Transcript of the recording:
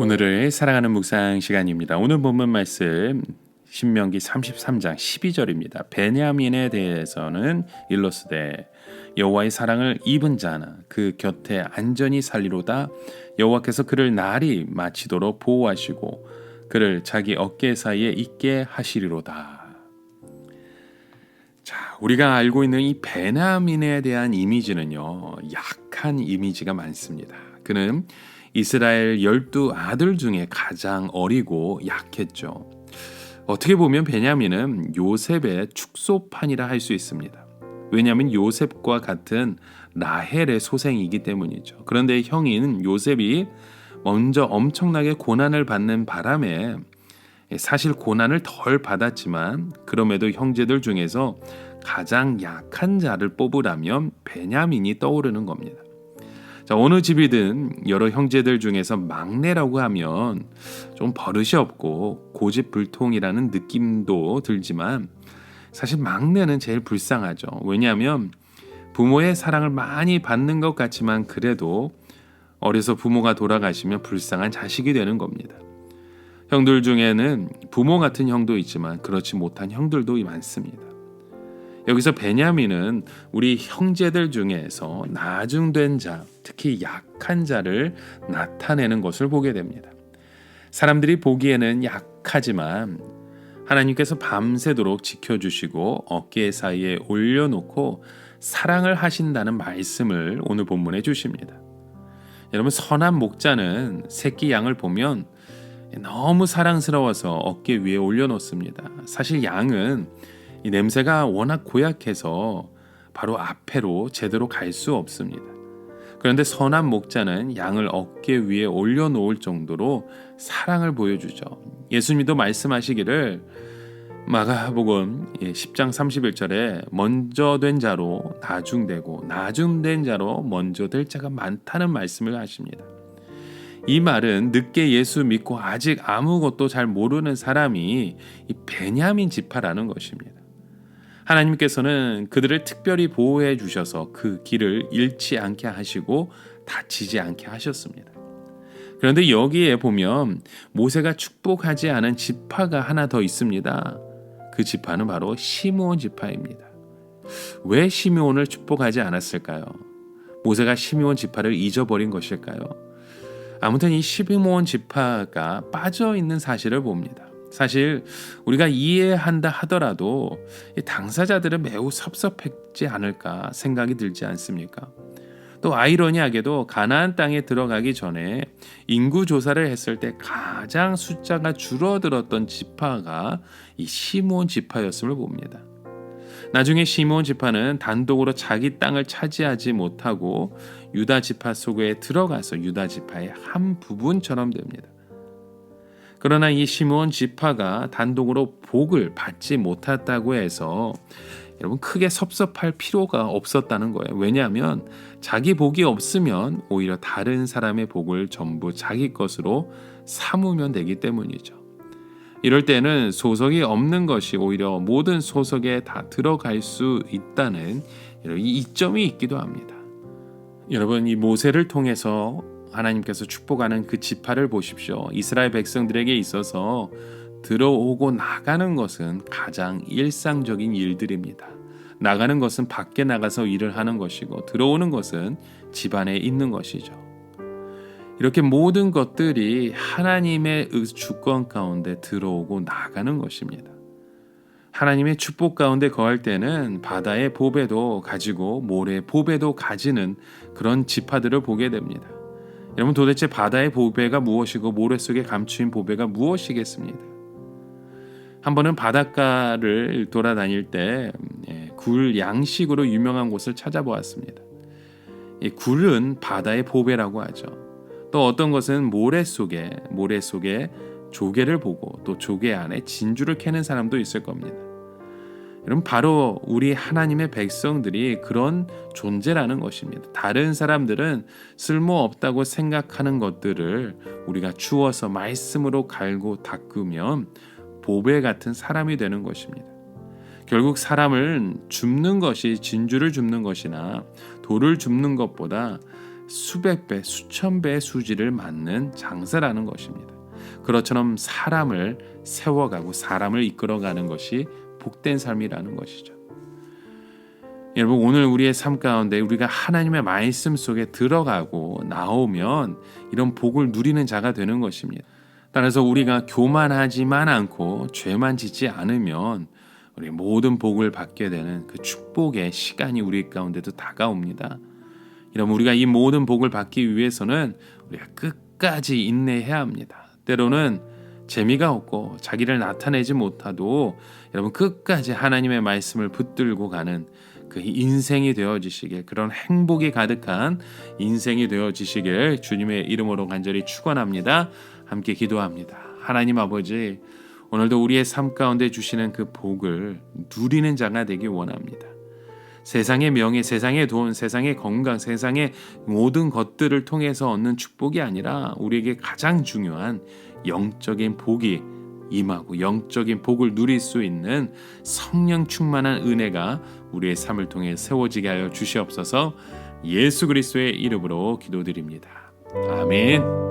오늘을 사랑하는 묵상 시간입니다. 오늘 본문 말씀 신명기 33장 12절입니다. 베냐민에 대해서는 일러스되 여호와의 사랑을 입은 자나 그 곁에 안전히 살리로다. 여호와께서 그를 날이 마치도록 보호하시고 그를 자기 어깨 사이에 있게 하시리로다. 자, 우리가 알고 있는 이 베냐민에 대한 이미지는요, 약한 이미지가 많습니다. 그는 이스라엘 12 아들 중에 가장 어리고 약했죠. 어떻게 보면 베냐민은 요셉의 축소판이라 할 수 있습니다. 왜냐하면 요셉과 같은 라헬의 소생이기 때문이죠. 그런데 형인 요셉이 먼저 엄청나게 고난을 받는 바람에 사실 고난을 덜 받았지만 그럼에도 형제들 중에서 가장 약한 자를 뽑으라면 베냐민이 떠오르는 겁니다. 자, 어느 집이든 여러 형제들 중에서 막내라고 하면 좀 버릇이 없고 고집불통이라는 느낌도 들지만 사실 막내는 제일 불쌍하죠. 왜냐하면 부모의 사랑을 많이 받는 것 같지만 그래도 어려서 부모가 돌아가시면 불쌍한 자식이 되는 겁니다. 형들 중에는 부모 같은 형도 있지만 그렇지 못한 형들도 많습니다. 여기서 베냐민은 우리 형제들 중에서 나중된 자, 특히 약한 자를 나타내는 것을 보게 됩니다. 사람들이 보기에는 약하지만 하나님께서 밤새도록 지켜주시고 어깨 사이에 올려놓고 사랑을 하신다는 말씀을 오늘 본문에 주십니다. 여러분, 선한 목자는 새끼 양을 보면 너무 사랑스러워서 어깨 위에 올려놓습니다. 사실 양은 이 냄새가 워낙 고약해서 바로 앞에로 제대로 갈 수 없습니다. 그런데 선한 목자는 양을 어깨 위에 올려놓을 정도로 사랑을 보여주죠. 예수님도 말씀하시기를 마가복음 10장 31절에 먼저 된 자로 나중되고 나중된 자로 먼저 될 자가 많다는 말씀을 하십니다. 이 말은 늦게 예수 믿고 아직 아무것도 잘 모르는 사람이 이 베냐민 지파라는 것입니다. 하나님께서는 그들을 특별히 보호해 주셔서 그 길을 잃지 않게 하시고 다치지 않게 하셨습니다. 그런데 여기에 보면 모세가 축복하지 않은 지파가 하나 더 있습니다. 그 지파는 바로 시므온 지파입니다. 왜 시므온을 축복하지 않았을까요? 모세가 시므온 지파를 잊어버린 것일까요? 아무튼 이 시므온 지파가 빠져 있는 사실을 봅니다. 사실 우리가 이해한다 하더라도 당사자들은 매우 섭섭했지 않을까 생각이 들지 않습니까? 또 아이러니하게도 가나안 땅에 들어가기 전에 인구 조사를 했을 때 가장 숫자가 줄어들었던 지파가 이 시므온 지파였음을 봅니다. 나중에 시므온 지파는 단독으로 자기 땅을 차지하지 못하고 유다 지파 속에 들어가서 유다 지파의 한 부분처럼 됩니다. 그러나 이 시므온 지파가 단독으로 복을 받지 못했다고 해서 여러분 크게 섭섭할 필요가 없었다는 거예요. 왜냐하면 자기 복이 없으면 오히려 다른 사람의 복을 전부 자기 것으로 삼으면 되기 때문이죠. 이럴 때는 소속이 없는 것이 오히려 모든 소속에 다 들어갈 수 있다는 이 이점이 있기도 합니다. 여러분, 이 모세를 통해서 하나님께서 축복하는 그 지파를 보십시오. 이스라엘 백성들에게 있어서 들어오고 나가는 것은 가장 일상적인 일들입니다. 나가는 것은 밖에 나가서 일을 하는 것이고 들어오는 것은 집안에 있는 것이죠. 이렇게 모든 것들이 하나님의 주권 가운데 들어오고 나가는 것입니다. 하나님의 축복 가운데 거할 때는 바다의 보배도 가지고 모래의 보배도 가지는 그런 지파들을 보게 됩니다. 여러분, 도대체 바다의 보배가 무엇이고 모래 속에 감추인 보배가 무엇이겠습니까? 한 번은 바닷가를 돌아다닐 때 굴 양식으로 유명한 곳을 찾아보았습니다. 이 굴은 바다의 보배라고 하죠. 또 어떤 것은 모래 속에 조개를 보고 또 조개 안에 진주를 캐는 사람도 있을 겁니다. 여러분, 바로 우리 하나님의 백성들이 그런 존재라는 것입니다. 다른 사람들은 쓸모없다고 생각하는 것들을 우리가 주워서 말씀으로 갈고 닦으면 보배 같은 사람이 되는 것입니다. 결국 사람을 줍는 것이 진주를 줍는 것이나 돌을 줍는 것보다 수백 배, 수천 배의 수지를 맞는 장사라는 것입니다. 그것처럼 사람을 세워가고 사람을 이끌어가는 것이 복된 삶이라는 것이죠. 여러분, 오늘 우리의 삶 가운데 우리가 하나님의 말씀 속에 들어가고 나오면 이런 복을 누리는 자가 되는 것입니다. 따라서 우리가 교만하지만 않고 죄만 짓지 않으면 우리 모든 복을 받게 되는 그 축복의 시간이 우리 가운데도 다가옵니다. 이러면 우리가 이 모든 복을 받기 위해서는 우리가 끝까지 인내해야 합니다. 때로는 재미가 없고 자기를 나타내지 못하도 여러분 끝까지 하나님의 말씀을 붙들고 가는 그 인생이 되어지시길, 그런 행복이 가득한 인생이 되어지시길 주님의 이름으로 간절히 축원합니다. 함께 기도합니다. 하나님 아버지, 오늘도 우리의 삶 가운데 주시는 그 복을 누리는 자가 되기 원합니다. 세상의 명예, 세상의 돈, 세상의 건강, 세상의 모든 것들을 통해서 얻는 축복이 아니라 우리에게 가장 중요한 영적인 복이 임하고 영적인 복을 누릴 수 있는 성령 충만한 은혜가 우리의 삶을 통해 세워지게 하여 주시옵소서. 예수 그리스도의 이름으로 기도드립니다. 아멘.